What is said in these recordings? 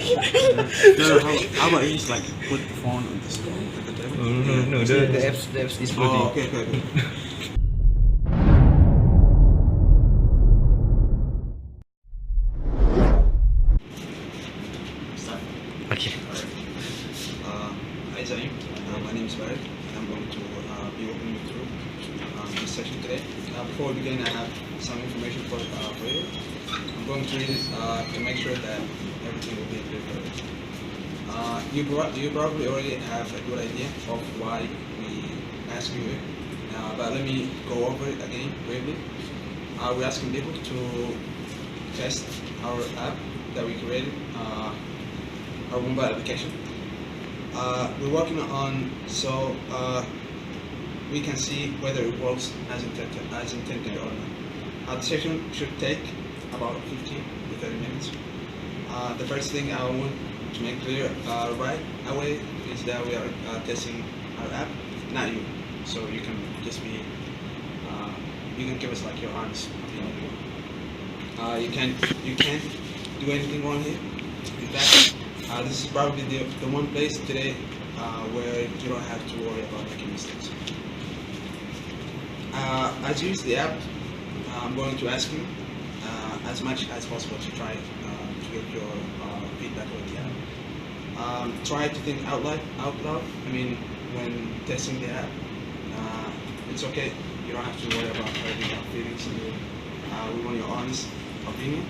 No, how about you just like put the phone on the screen at the table? No, the apps is loading. Oh, okay. Start. Okay. Hi Zaim, my name is Barry, and I'm going to be walking you through this section today. Before we begin, I have some information for you. I'm going to read it to make sure that everything will be clear for you. You probably already have a good idea of why we ask you it, but let me go over it again briefly. We're asking people to test our app that we created, our mobile application. We're working on so we can see whether it works as intended or not. The session should take about 15 to 30 minutes. The first thing I want to make clear right away is that we are testing our app, not you. So you can just be, you can give us like your honest opinion. You can't do anything wrong here. In fact, this is probably the one place today where you don't have to worry about making mistakes. As you use the app, I'm going to ask you as much as possible to try to get your feedback with the app. Try to think out loud. I mean, when testing the app, it's okay. You don't have to worry about hurting our feelings. We want your honest opinion.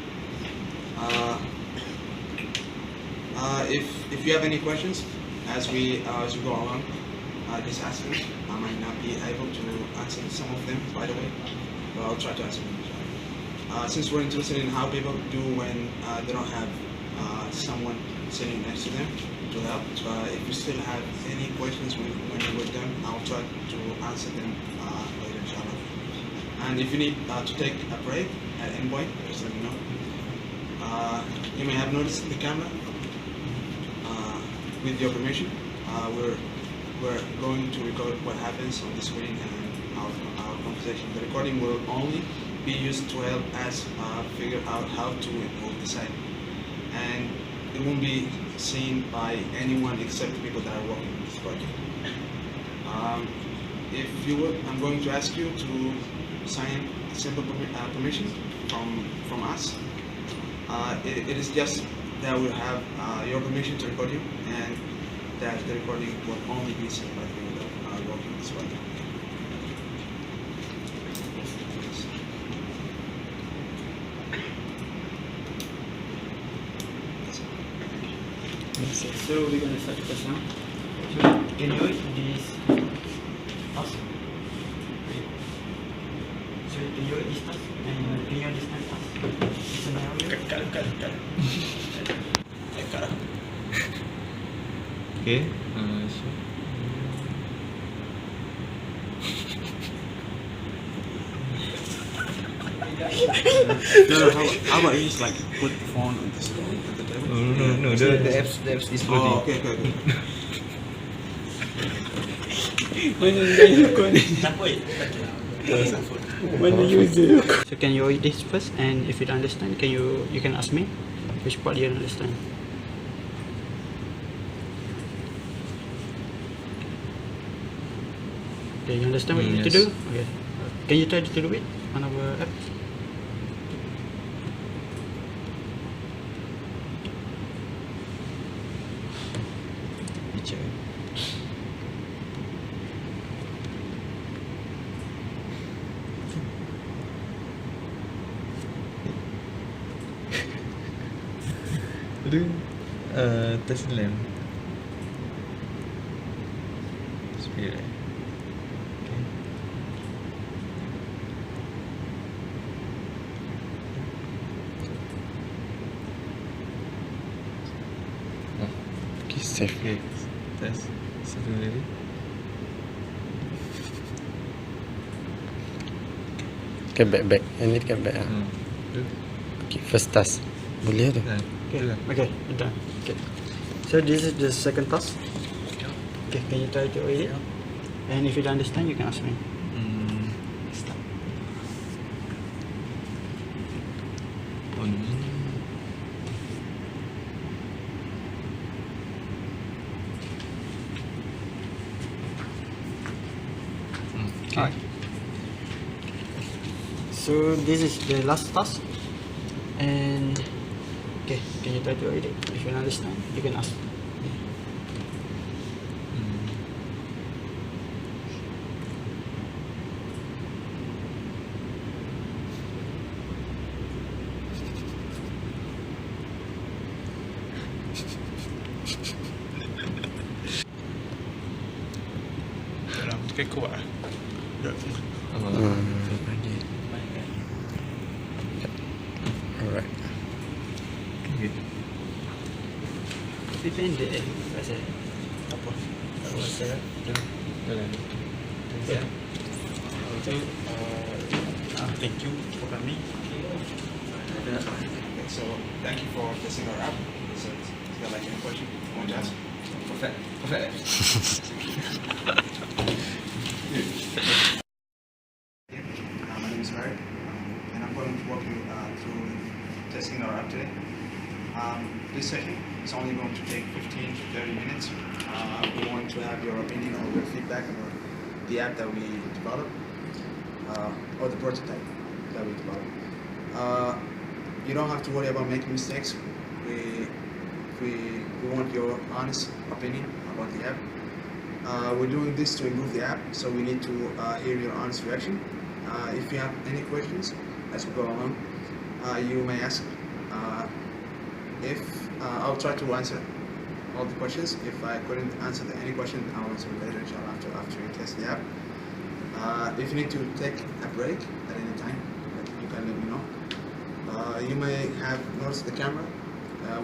If you have any questions as we go along, just ask me. I might not be able to answer some of them right away, but I'll try to answer them. Since we're interested in how people do when they don't have someone sitting next to them to help, if you still have any questions when we're done, I'll try to answer them later, inshallah. And if you need to take a break at any point, just let me know. You may have noticed the camera. With your permission, we're going to record what happens on the screen and our conversation. The recording will only be used to help us figure out how to improve the site, and it won't be seen by anyone except the people that are working on this project. If you would, I'm going to ask you to sign a simple permission from us. It is just that we'll have your permission to record you, and that the recording will only be seen by the people that are working on this project. So we're going to start the test now. So can you read this task? So can you read this task and can you understand task? Scenario? Okay. No, how about you just like put the phone on the screen at the table? No, the apps is loading. Oh, okay. When you use it. So can you read this first, and if you don't understand, you can ask me which part you don't understand. Okay, you understand what you need to do? Okay. Can you try to do it on our app? Test lamp. Speed. Okay. Okay, save. Okay, test. Satu lagi. Okay, back. Ini kan back. Okay, first task. Boleh tu. Okay, done. Okay. So this is the second task. Okay, can you try to read it? And if you don't understand, you can ask me. Start. On. So this is the last task, and okay, can you try to edit? If you understand, you can ask. Dalam tu kuat lah. Alright. Depende pasal apa. Pasal ya. Okay. Thank you for coming. So thank you for testing our app. So if you got like any question you want to ask, perfect. My name is Harry, and I'm going to walk you through testing our app today. This session is only going to take 15 to 30 minutes. We want to have your opinion or your feedback about the app that we developed, or the prototype that we developed. You don't have to worry about making mistakes. We want your honest opinion about the app. We're doing this to improve the app, so we need to hear your honest reaction. If you have any questions as we go along, you may ask. I'll try to answer all the questions. If I couldn't answer any question, I'll answer later, inshallah, after you test the app. If you need to take a break at any time, you can let me know. You may have noticed the camera.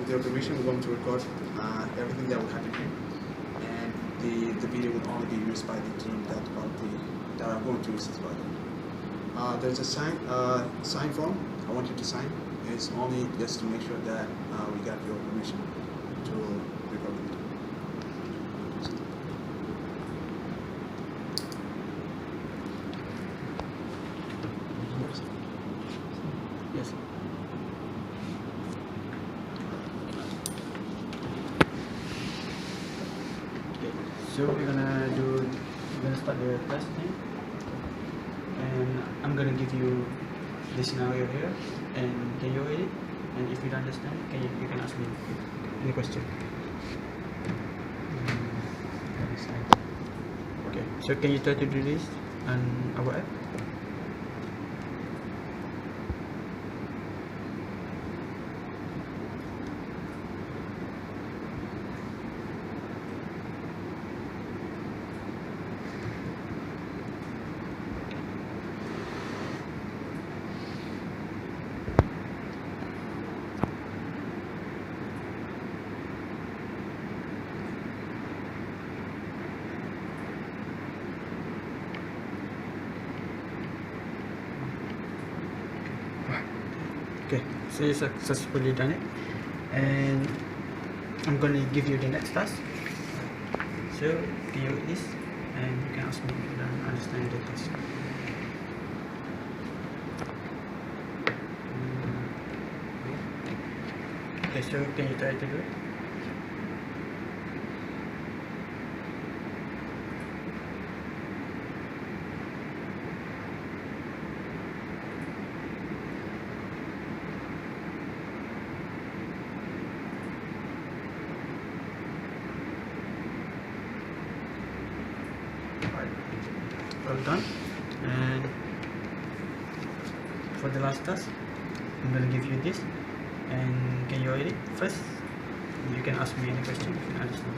With your permission, we're going to record everything that will happen here, and the video will only be used by the team that are going to use this project. There's a sign form I want you to sign. It's only just to make sure that we got your permission to record the video. Yes. Okay, so we're gonna start the testing, and I'm gonna give you the scenario here, and can you edit? And if you don't understand, you can ask me any question. Okay, so can you try to do this on our app? Okay, so you successfully done it, and I'm gonna give you the next task. So can you read this, and you can ask me if you don't understand the task. Okay, so can you try to do it? Well done. And for the last task, I'm gonna give you this, and can you edit first? You can ask me any question if you understand.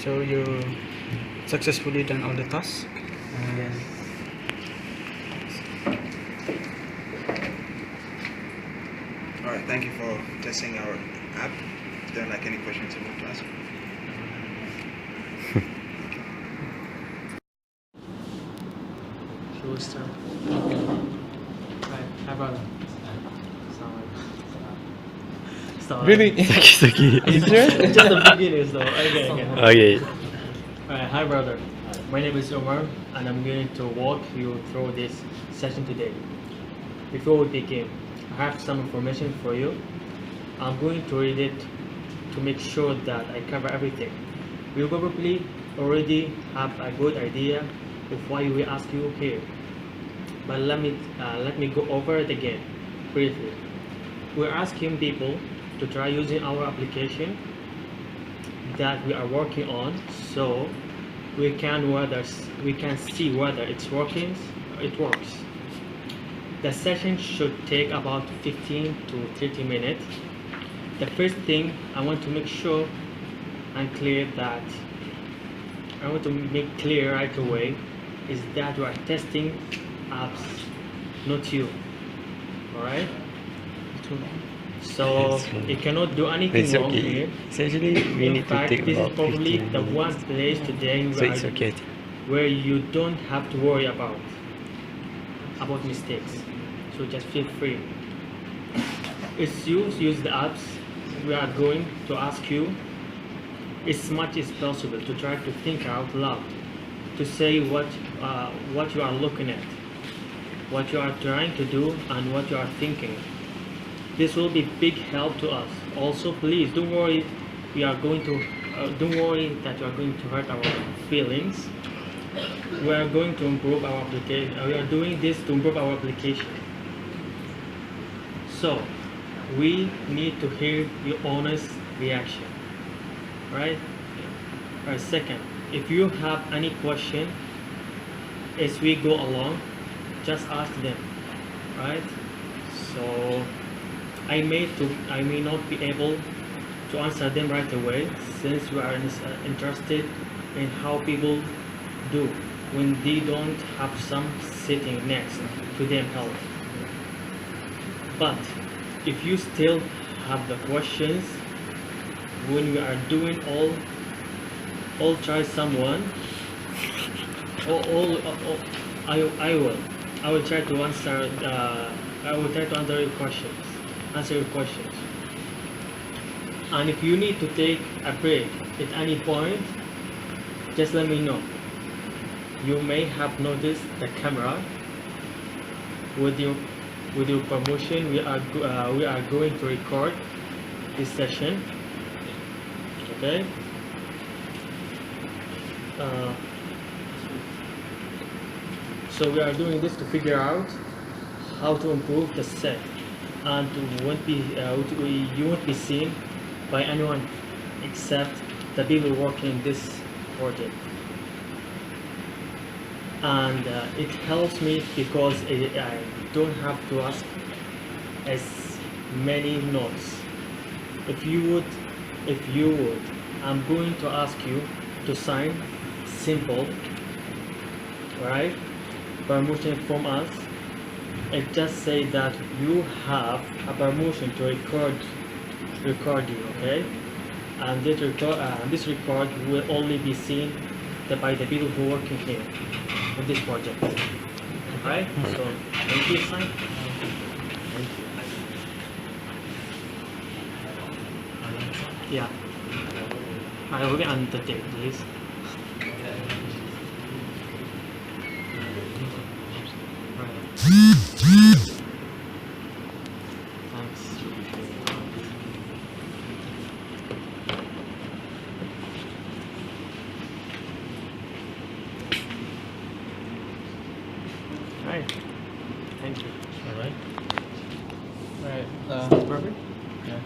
So you successfully done all the tasks, and Alright, thank you for testing our app. If there are like any questions you want to ask. so start. Hi, Start. Really? It's okay. Is there? Just the beginners though. Okay. Okay. Alright, hi brother. My name is Omar and I'm going to walk you through this session today. Before we begin, I have some information for you. I'm going to read it to make sure that I cover everything. You probably already have a good idea of why we ask you here, but let me go over it again briefly. We're asking people to try using our application that we are working on, so we can see whether it works. The session should take about 15 to 30 minutes. The first thing I want to make sure and clear right away is that we are testing apps, not you. Alright? So you cannot do anything It's wrong okay. here. It's actually we In need to fact, take this about is probably 15 the minutes. one place today So it's okay. where you don't have to worry about mistakes. So just feel free. As you use the apps, we are going to ask you as much as possible to try to think out loud, to say what you are looking at, what you are trying to do, and what you are thinking. This will be big help to us. Also, please don't worry. Don't worry that you are going to hurt our feelings. We are going to improve our application. We are doing this to improve our application. So, we need to hear your honest reaction, right? Second, if you have any question as we go along, just ask them, right? So, I may not be able to answer them right away, since we are interested in how people do when they don't have some sitting next to them help. But if you still have the questions when we are doing all try someone, I will try to answer your questions. And if you need to take a break at any point, just let me know. You may have noticed the camera. With your permission, we are going to record this session. Okay. So we are doing this to figure out how to improve the set, and you won't be seen by anyone except the people working in this project. And it helps me because I don't have to ask as many notes. If you would, I'm going to ask you to sign simple, right? Permission from us, and just say that you have a permission to record you, okay? And this record will only be seen by the people who are working here on this project. Alright? So, thank you, sign. Thank you. Yeah. I will be on the date, please. Alright. Thank you. Alright. Alright, Perfect. yeah.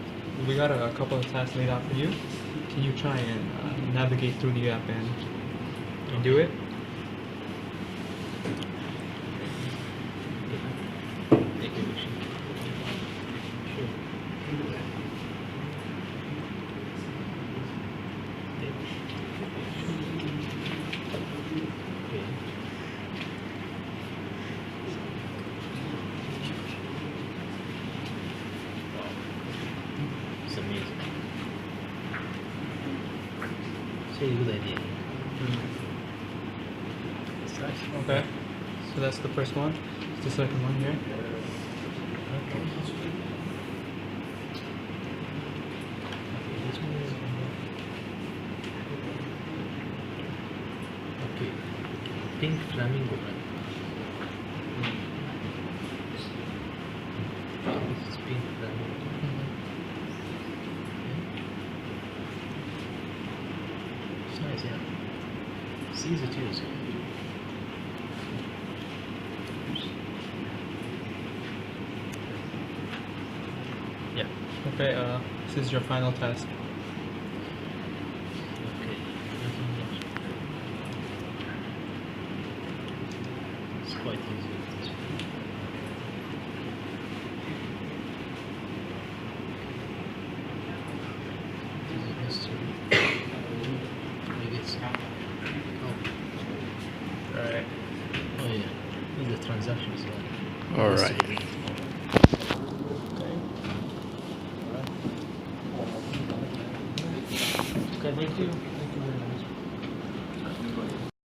We got a couple of tasks laid out for you. Can you try and navigate through the app and do it? It's amazing. It's a good idea. Okay. So that's the first one. It's the second one here. pink flamingo, right? It's pink flamingo. It's nice, yeah. It's easy to use. Yeah. Okay, this is your final task. Okay. Nothing much. It's quite easy with this one. This is history. I guess. Alright. Oh yeah. This is the transactions one. All right. Okay. Okay, thank you. Thank you very much.